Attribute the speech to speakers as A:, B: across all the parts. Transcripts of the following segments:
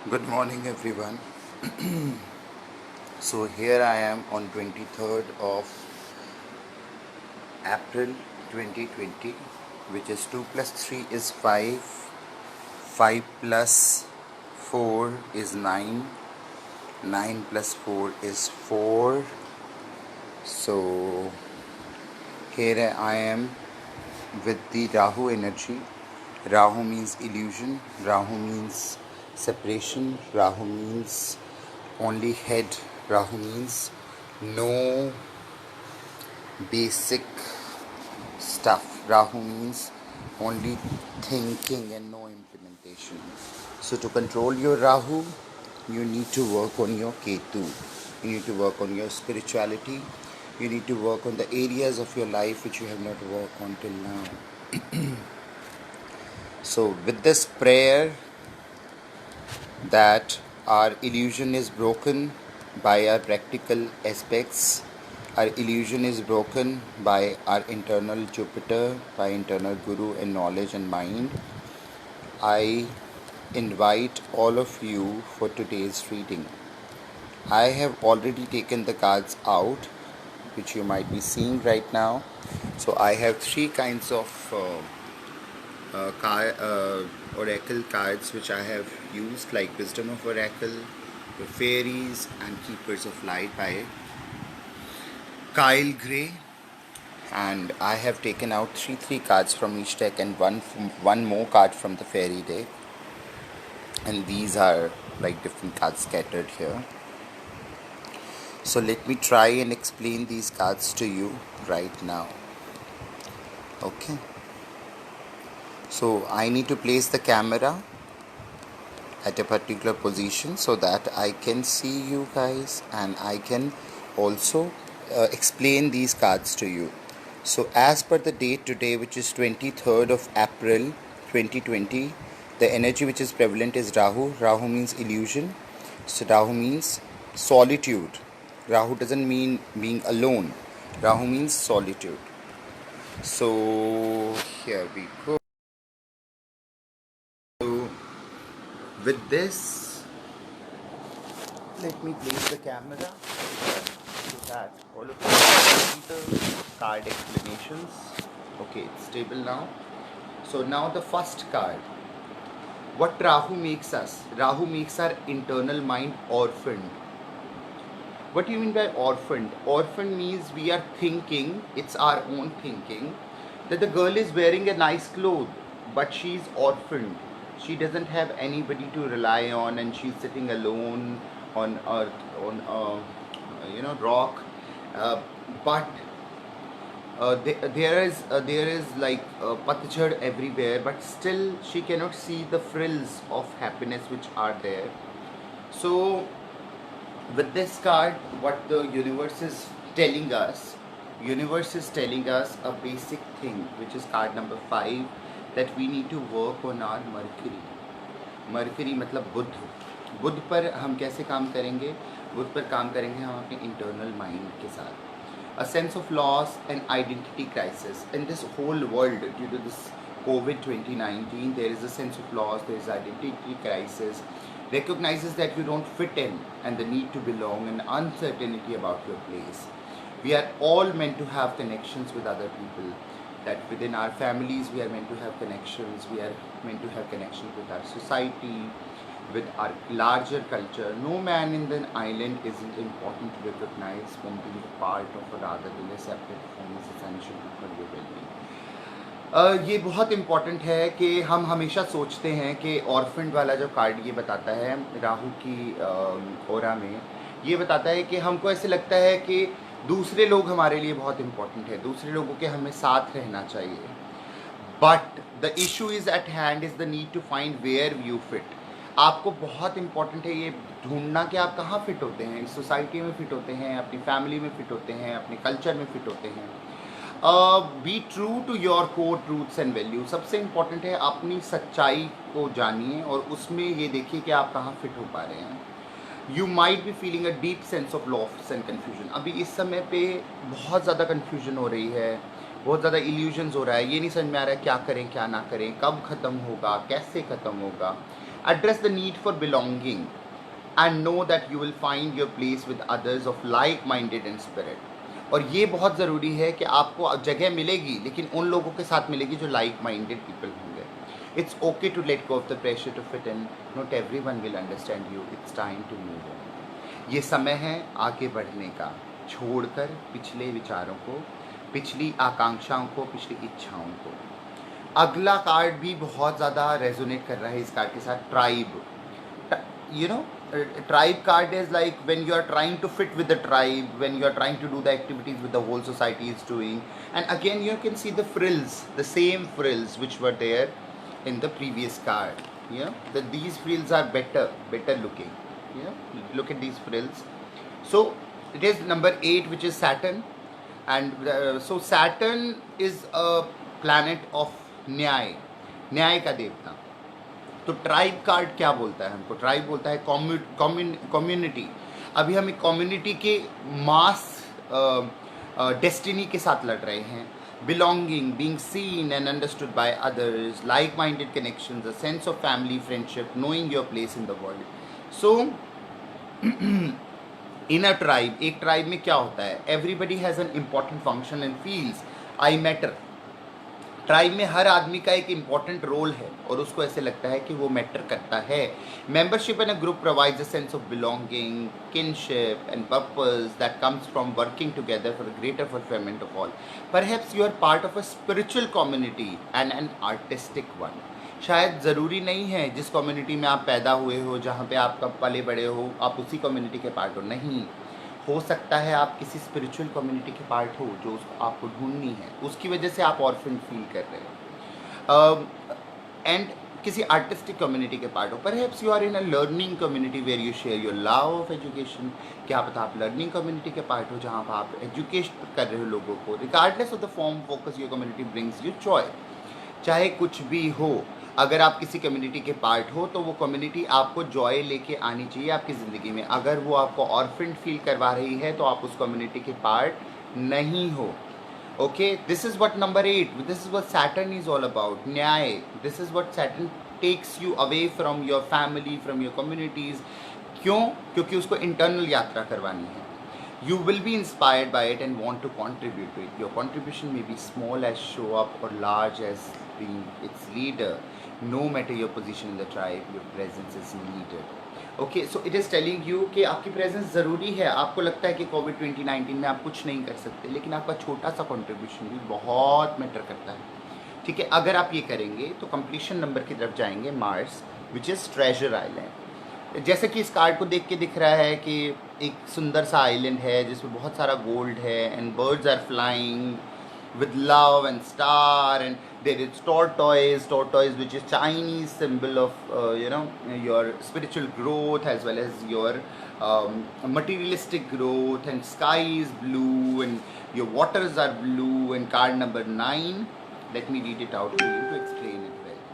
A: Good morning, everyone. So here I am on 23rd of April 2020, which is 2 plus 3 is 5, 5 plus 4 is 9, 9 plus 4 is 4. So here I am with the Rahu energy. Rahu means illusion, Rahu means separation, Rahu means only head, Rahu means no basic stuff. Rahu means only thinking and no implementation. So to control your Rahu, you need to work on your Ketu. You need to work on your spirituality. You need to work on the areas of your life which you have not worked on till now. So with this prayer that our illusion is broken by our practical aspects, our illusion is broken by our internal Jupiter, by internal Guru and knowledge and mind. I invite all of you for today's reading. I have already taken the cards out, which you might be seeing right now. So I have three kinds of oracle cards which I have used, like Wisdom of Oracle, the Fairies, and Keepers of Light by Kyle Gray. And I have taken out three cards from each deck and one more card from the fairy deck. And these are like different cards scattered here. So let me try and explain these cards to you right now. Okay. So I need to place the camera at a particular position so that I can see you guys and I can also explain these cards to you. So as per the date today, which is 23rd of April 2020, the energy which is prevalent is Rahu. Rahu means illusion. So Rahu means solitude. Rahu doesn't mean being alone. Rahu means solitude. So here we go. So with this, let me place the camera so that all of you can see the card explanations. Okay, it's stable now. So now the first card. What Rahu makes us? Rahu makes our internal mind orphaned. What do you mean by orphaned? Orphaned means we are thinking, it's our own thinking, that the girl is wearing a nice clothes, but she's orphaned. She doesn't have anybody to rely on, and she's sitting alone on earth, on rock. But there is like patchad everywhere, but still she cannot see the frills of happiness which are there. So with this card, what the universe is telling us, a basic thing, which is card number 5, that we need to work on our Mercury मतलब बुध पर हम कैसे काम करेंगे? बुध पर काम करेंगे हम अपने इंटरनल माइंड के साथ. A sense of loss and identity crisis in this whole world due to this COVID 2019. There is a sense of loss, there is identity crisis, recognizes that you don't fit in, and the need to belong, and uncertainty about your place. We are all meant to have connections with other people. That within our families we are meant to have connections, we are meant to have connections with our society, with our larger culture. No man in the island isn't important to recognize when being a part of a rather than a separate form is essential for your well-being. ये बहुत important है कि हम हमेशा सोचते हैं कि orphaned वाला जो कार्ड ये बताता है राहु की ओरा में, ये बताता है कि हमको ऐसे लगता है कि दूसरे लोग हमारे लिए बहुत इम्पॉर्टेंट है, दूसरे लोगों के हमें साथ रहना चाहिए. But the issue is at hand is the need to find where you fit. आपको बहुत इंपॉर्टेंट है ये ढूंढना कि आप कहाँ फिट होते हैं, सोसाइटी में फिट होते हैं, अपनी फैमिली में फिट होते हैं, अपने कल्चर में फिट होते हैं. Be true to your core truths and value. सबसे इम्पॉर्टेंट है अपनी सच्चाई को जानिए और उसमें ये देखिए कि आप कहाँ फिट हो पा रहे हैं. You might be feeling a deep sense of loss and confusion. अभी इस समय पे बहुत ज़्यादा कन्फ्यूजन हो रही है, बहुत ज़्यादा इल्यूजन्स हो रहा है, ये नहीं समझ में आ रहा है क्या करें क्या ना करें, कब ख़त्म होगा, कैसे ख़त्म होगा. Address the need for belonging and know that you will find your place with others of like-minded in spirit. और ये बहुत ज़रूरी है कि आपको जगह मिलेगी, लेकिन उन लोगों के साथ मिलेगी जो लाइक माइंडेड पीपल होंगे. It's okay to let go of the pressure to fit in. Not everyone will understand you. It's time to move on. ये समय है आगे बढ़ने का, छोड़कर पिछले विचारों को, पिछली आकांक्षाओं को, पिछली इच्छाओं को. अगला कार्ड भी बहुत ज़्यादा रेजोनेट कर रहा है इस कार्ड के साथ. Tribe. you know tribe card is like when you are trying to fit with the tribe, when you are trying to do the activities with the whole society is doing. And again you can see the frills, the same frills which were there in the previous card. That these frills are better looking. Look at these frills. So it is number 8, which is Saturn. And so Saturn is a planet of न्याय का देवता. तो tribe card क्या बोलता है हमको? Tribe बोलता है कम्युनिटी. अभी हम एक कम्युनिटी के मास डेस्टिनी के साथ लड़ रहे हैं. Belonging, being seen and understood by others, like minded connections, a sense of family, friendship, knowing your place in the world. So in a tribe, एक ट्राइब में क्या होता है? Everybody has an important function and feels I matter. Tribe में हर आदमी का एक important role है और उसको ऐसे लगता है कि वो मैटर करता है. Membership in a group provides a sense of belonging, kinship and purpose that comes from working together for greater fulfilment of all. Perhaps you are part of a spiritual community and an artistic one. शायद ज़रूरी नहीं है जिस community में आप पैदा हुए हो, जहाँ पे आप कब पले बड़े हो, आप उसी कम्युनिटी के पार्ट हो. नहीं, हो सकता है आप किसी स्पिरिचुअल कम्युनिटी के पार्ट हो जो उसको आपको ढूंढनी है, उसकी वजह से आप ऑर्फन फील कर रहे हो. एंड किसी आर्टिस्टिक कम्युनिटी के पार्ट हो. Perhaps you are in a learning community where you share your love of education. क्या पता आप लर्निंग कम्युनिटी के पार्ट हो जहाँ पर आप एजुकेट कर रहे हो लोगों को. Regardless of the form focus your community brings you Joy. चाहे कुछ भी हो, अगर आप किसी कम्युनिटी के पार्ट हो तो वो कम्युनिटी आपको जॉय लेके आनी चाहिए आपकी ज़िंदगी में. अगर वो आपको ऑर्फन फील करवा रही है तो आप उस कम्युनिटी के पार्ट नहीं हो. Okay, this is what number 8, this is what Saturn is all about. न्याय. This is what Saturn takes you away from your family, from your communities. क्यों? क्योंकि उसको इंटरनल यात्रा करवानी है. You will be inspired by it and want to contribute to it. Your contribution may be small as show up or large as being its leader. No matter your position in the tribe, your presence is needed. Okay, so it is telling you कि आपकी presence ज़रूरी है. आपको लगता है कि Covid 2019 में आप कुछ नहीं कर सकते, लेकिन आपका छोटा सा contribution भी बहुत मैटर करता है. ठीक है, अगर आप ये करेंगे तो completion number की तरफ जाएंगे. Mars, which is treasure island. जैसे कि इस कार्ड को देख के दिख रहा है कि एक सुंदर सा आइलैंड है जिसमें बहुत सारा गोल्ड है and birds are flying with love and star, and there is tortoise which is Chinese symbol of your spiritual growth as well as your materialistic growth, and sky is blue and your waters are blue. And card number 9, let me read it out to you to explain it well.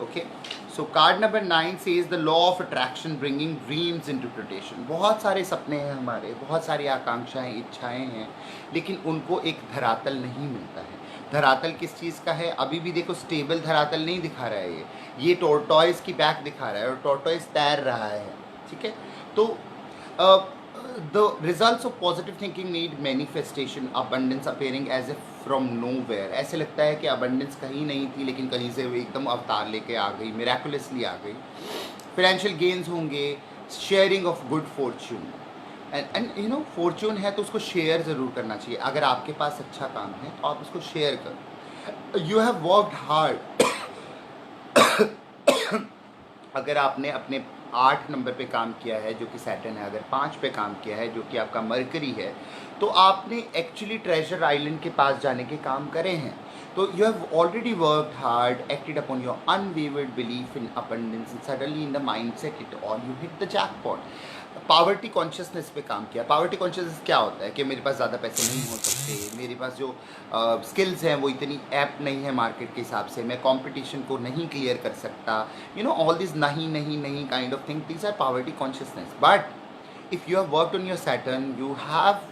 A: Okay, so card number 9 says the law of attraction bringing dreams into fruition. बहुत सारे सपने हैं हमारे, बहुत सारी आकांक्षाएं, इच्छाएं हैं, लेकिन उनको एक धरातल नहीं मिलता है. धरातल किस चीज़ का है? अभी भी देखो स्टेबल धरातल नहीं दिखा रहा है. ये टॉर्टॉइस की बैक दिखा रहा है और टॉर्टॉइस तैर रहा है. ठीक है, तो the results of positive thinking need manifestation, abundance appearing as if from nowhere. ऐसे लगता है कि abundance कहीं नहीं थी लेकिन कहीं से एकदम अवतार लेके आ गई, miraculously आ गई. Financial gains होंगे, sharing of good fortune. and you know fortune है तो उसको share ज़रूर करना चाहिए. अगर आपके पास अच्छा काम है तो आप उसको share करो. You have worked hard. अगर आपने अपने 8 नंबर पे काम किया है जो कि सैटर्न है, अगर 5 पे काम किया है जो कि आपका मरकरी है, तो आपने एक्चुअली ट्रेजर आइलैंड के पास जाने के काम करे हैं. तो you have already worked hard, acted upon your unwavered belief in abundance, and suddenly in the mind set it all you hit the jackpot. Poverty consciousness पे काम किया. पावर्टी कॉन्शियसनेस क्या होता है कि मेरे पास ज़्यादा पैसे नहीं हो सकते, मेरे पास जो स्किल्स हैं वो इतनी ऐप नहीं है मार्केट के हिसाब से, मैं कंपटीशन को नहीं क्लियर कर सकता. ऑल दिस नहीं kind of thing, these are poverty consciousness. But if you have worked on your Saturn, you have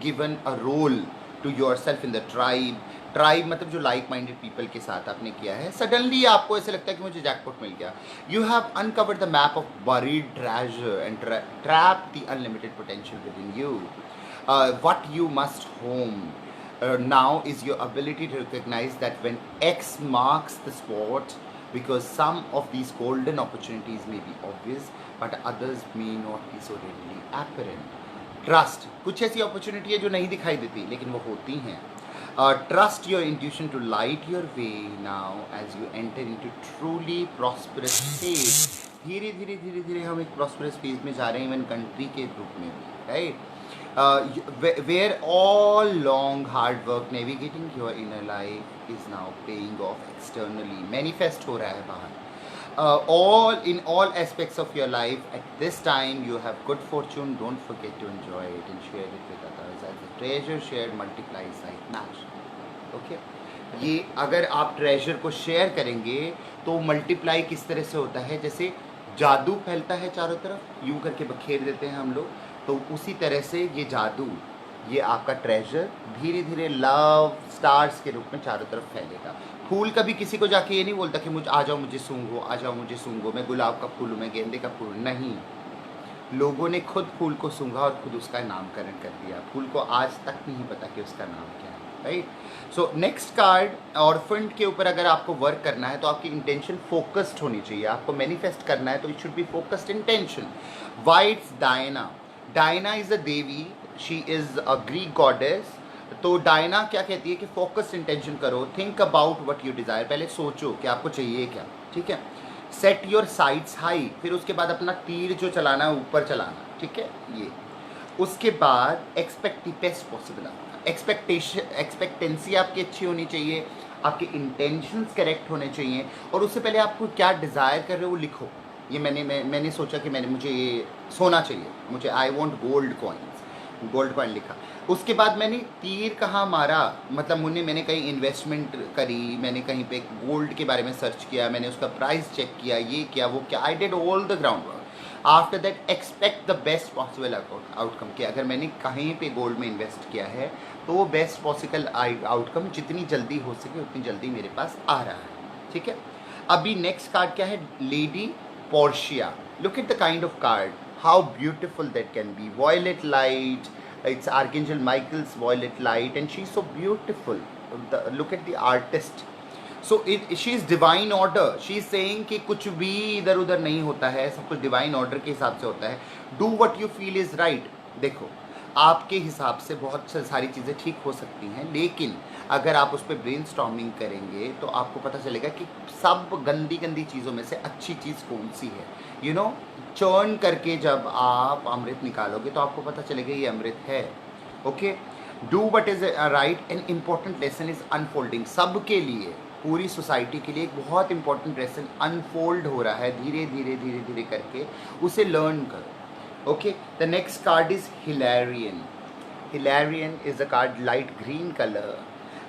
A: given a role to yourself in the tribe, tribe मतलब जो लाइक माइंडेड पीपल के साथ आपने किया है, suddenly आपको ऐसे लगता है कि मुझे जैकपॉट मिल गया. You have uncovered the map of buried treasure and trap the unlimited potential with in you. What you must home now is your ability to recognize that when X marks the spot, because some of these golden opportunities may be obvious but others may not be so readily apparent. Trust, कुछ ऐसी opportunity है जो नहीं दिखाई देती लेकिन वो होती हैं. Trust your intuition to light your way now as you enter into truly prosperous phase. धीरे धीरे धीरे धीरे हम एक prosperous phase में जा रहे हैं, इवन कंट्री के रूप में भी, right. Where all long hard work navigating your inner life is now paying off externally, manifest हो रहा है बाहर. All in all aspects of your life at this time you have good fortune. Don't forget to enjoy it and share it with others as the treasure shared multiplies like match. Okay, ये अगर आप treasure को share करेंगे तो multiply किस तरह से होता है, जैसे जादू फैलता है चारों तरफ, यूं करके बखेर देते हैं हम लोग, तो उसी तरह से ये जादू, ये आपका ट्रेजर धीरे धीरे लव स्टार्स के रूप में चारों तरफ फैलेगा. फूल कभी किसी को जाके ये नहीं बोलता कि मुझे आ जाओ मुझे सूंघो, आ जाओ मुझे सूंघो, मैं गुलाब का फूल हूँ, मैं गेंदे का फूल. नहीं, लोगों ने खुद फूल को सूंघा और खुद उसका नामकरण कर दिया. फूल को आज तक नहीं पता कि उसका नाम क्या है, right. So next card, orphan के ऊपर अगर आपको वर्क करना है तो आपकी इंटेंशन फोकस्ड होनी चाहिए. आपको मैनिफेस्ट करना है तो it should be focused intention. वाइट्स डायना. डायना इज अ देवी, she is a Greek goddess. तो डायना क्या कहती है कि फोकस इंटेंशन करो, think about what you desire. पहले सोचो कि आपको चाहिए क्या, ठीक है. सेट योर साइट्स हाई, फिर उसके बाद अपना तीर जो चलाना है ऊपर चलाना, ठीक है. ये उसके बाद expect the best possible. Expectancy आपकी अच्छी होनी चाहिए, आपके इंटेंशंस करेक्ट होने चाहिए, और उससे पहले आपको क्या डिज़ायर कर रहे हो वो लिखो. ये मैंने सोचा कि मुझे ये सोना चाहिए, मुझे आई वॉन्ट गोल्ड कॉइन लिखा. उसके बाद मैंने तीर कहाँ मारा, मतलब मैंने कहीं इन्वेस्टमेंट करी, मैंने कहीं पे गोल्ड के बारे में सर्च किया, मैंने उसका प्राइस चेक किया, ये क्या वो क्या, I did all the ground work. After that expect the best possible outcome, कि अगर मैंने कहीं पे गोल्ड में इन्वेस्ट किया है तो वो बेस्ट पॉसिबल आउटकम जितनी जल्दी हो सके उतनी जल्दी मेरे पास आ रहा है, ठीक है. अभी नेक्स्ट कार्ड क्या है, Lady Portia. Look at the kind of card, how beautiful that can be. Violet light, it's Archangel Michael's violet light and she's so beautiful. Look at the artist. So she is divine order. She is saying कि कुछ भी इधर उधर नहीं होता है, सब कुछ डिवाइन ऑर्डर के हिसाब से होता है. Do what you feel is right. देखो, आपके हिसाब से बहुत सारी चीज़ें ठीक हो सकती हैं, लेकिन अगर आप उस पर ब्रेनस्टॉर्मिंग करेंगे तो आपको पता चलेगा कि सब गंदी गंदी चीज़ों में से अच्छी चीज़ कौन सी है. यू नो, चर्न करके जब आप अमृत निकालोगे तो आपको पता चलेगा ये अमृत है. Okay, do what is right. An important lesson is unfolding. सबके लिए, पूरी सोसाइटी के लिए एक बहुत इंपॉर्टेंट लेसन अनफोल्ड हो रहा है, धीरे धीरे धीरे धीरे करके उसे लर्न करो. Okay, the next card is Hilarion. Hilarion is a card light green colour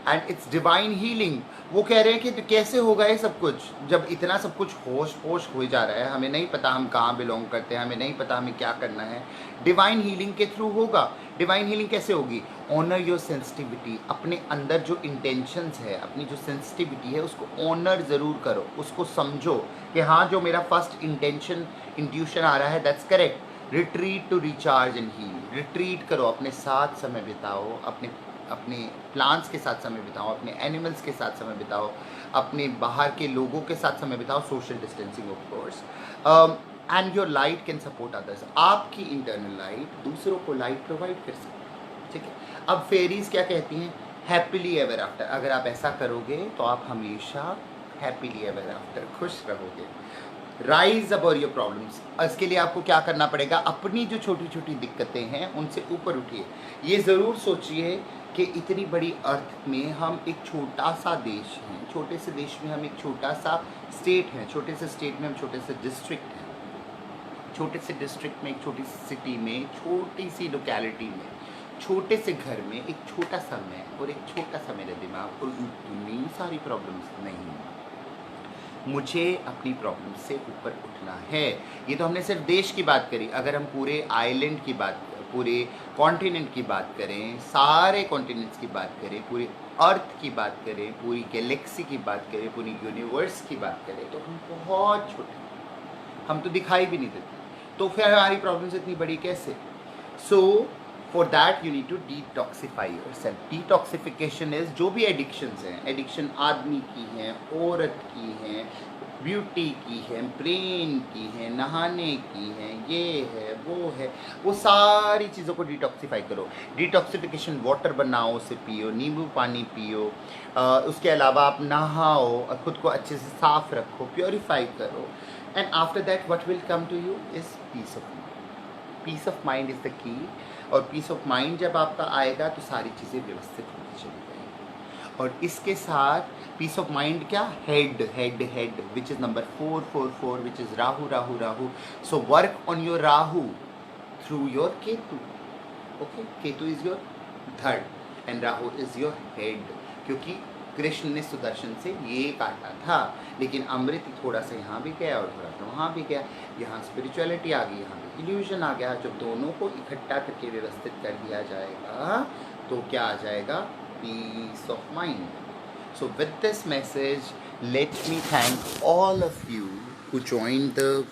A: and it's divine healing. वो कह रहे हैं कि कैसे होगा ये सब कुछ जब इतना सब कुछ होश हो जा रहा है, हमें नहीं पता हम कहाँ बिलोंग करते हैं, हमें नहीं पता हमें क्या करना है. डिवाइन हीलिंग के थ्रू होगा. डिवाइन हीलिंग कैसे होगी? Honour your sensitivity. अपने अंदर जो इंटेंशंस है, अपनी जो सेंसिटिविटी है उसको ऑनर ज़रूर करो, उसको समझो कि हाँ जो मेरा फर्स्ट इंट्यूशन आ रहा है that's correct. Retreat to recharge and heal. Retreat करो, अपने साथ समय बिताओ, अपने प्लांट्स के साथ समय बिताओ, अपने एनिमल्स के साथ समय बिताओ, अपने बाहर के लोगों के साथ समय बिताओ, social distancing of course. And your light can support others. आपकी इंटरनल लाइट दूसरों को लाइट प्रोवाइड कर सकती है, ठीक है. अब फेरीज क्या कहती हैं? Happily ever after. अगर आप ऐसा करोगे तो आप हमेशा हैप्पीली एवर आफ्टर खुश रहोगे. Rise about your problems. इसके लिए आपको क्या करना पड़ेगा? अपनी जो छोटी छोटी दिक्कतें हैं उनसे ऊपर उठिए. ये ज़रूर सोचिए कि इतनी बड़ी अर्थ में हम एक छोटा सा देश हैं, छोटे से देश में हम एक छोटा सा स्टेट हैं, छोटे से स्टेट में हम छोटे से डिस्ट्रिक्ट हैं, छोटे से डिस्ट्रिक्ट में एक छोटी सी सिटी में, छोटी सी लोकेलिटी में, छोटे से घर में एक छोटा सा मैं और एक छोटा सा मेरा दिमाग, और इतनी सारी प्रॉब्लम्स नहीं. मुझे अपनी प्रॉब्लम से ऊपर उठना है. ये तो हमने सिर्फ देश की बात करी. अगर हम पूरे पूरे कॉन्टिनेंट की बात करें, सारे कॉन्टिनेंट्स की बात करें, पूरे अर्थ की बात करें, पूरी गैलेक्सी की बात करें, पूरी यूनिवर्स की बात करें, तो हम बहुत छोटे हैं, हम तो दिखाई भी नहीं देते, तो फिर हमारी प्रॉब्लम्स इतनी बड़ी कैसे? So for that you need to detoxify yourself. Detoxification is जो भी एडिक्शंस हैं, एडिक्शन आदमी की हैं, औरत की हैं, ब्यूटी की है, ब्रेन की है, नहाने की है, ये है, वो सारी चीज़ों को डिटॉक्सिफाई करो. डिटॉक्सिफिकेशन वाटर बनाओ, उसे पियो, नींबू पानी पियो, उसके अलावा आप नहाओ और ख़ुद को अच्छे से साफ रखो, प्योरीफाई करो. And after that what will come to you is peace of mind. Peace of mind is the key. और पीस ऑफ माइंड जब आपका आएगा तो सारी चीज़ें व्यवस्थित होती चली जाएंगी. और इसके साथ पीस ऑफ माइंड क्या? Head which is number 444 which is Rahu Rahu Rahu. So work on your Rahu through your Ketu. Okay, Ketu is your third and Rahu is your head. क्योंकि कृष्ण ने सुदर्शन से ये काटा था, लेकिन अमृत थोड़ा सा यहाँ भी गया और थोड़ा सा वहाँ भी गया. यहाँ स्पिरिचुअलिटी आ गई, यहाँ भी इल्यूजन आ गया. जब दोनों को इकट्ठा करके व्यवस्थित कर दिया जाएगा तो क्या आ जाएगा? Peace of mind. So with this message, let me thank all of you who joined the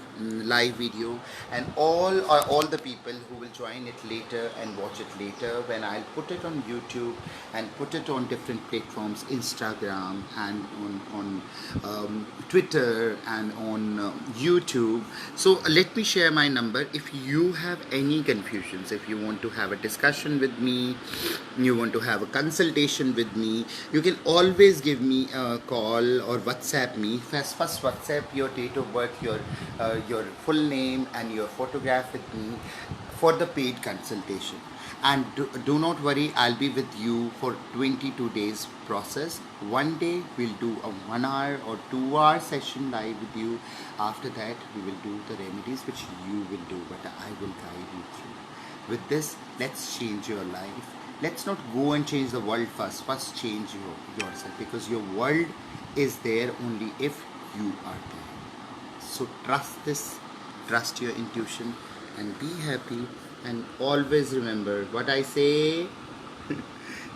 A: live video, and all the people who will join it later and watch it later when I'll put it on YouTube and put it on different platforms, Instagram and on Twitter and on YouTube. So let me share my number. If you have any confusions, if you want to have a discussion with me, you want to have a consultation with me, you can always give me a call or WhatsApp me. First WhatsApp your date of birth, your full name and your photograph with me for the paid consultation. And do not worry, I'll be with you for 22 days process. One day we'll do a 1 hour or 2 hour session live with you. After that we will do the remedies which you will do, but I will guide you through. With this, let's change your life. Let's not go and change the world first. First change yourself, because your world is there only if you are there. So trust this, trust your intuition and be happy. And always remember what I say,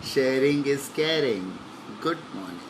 A: sharing is caring. Good morning.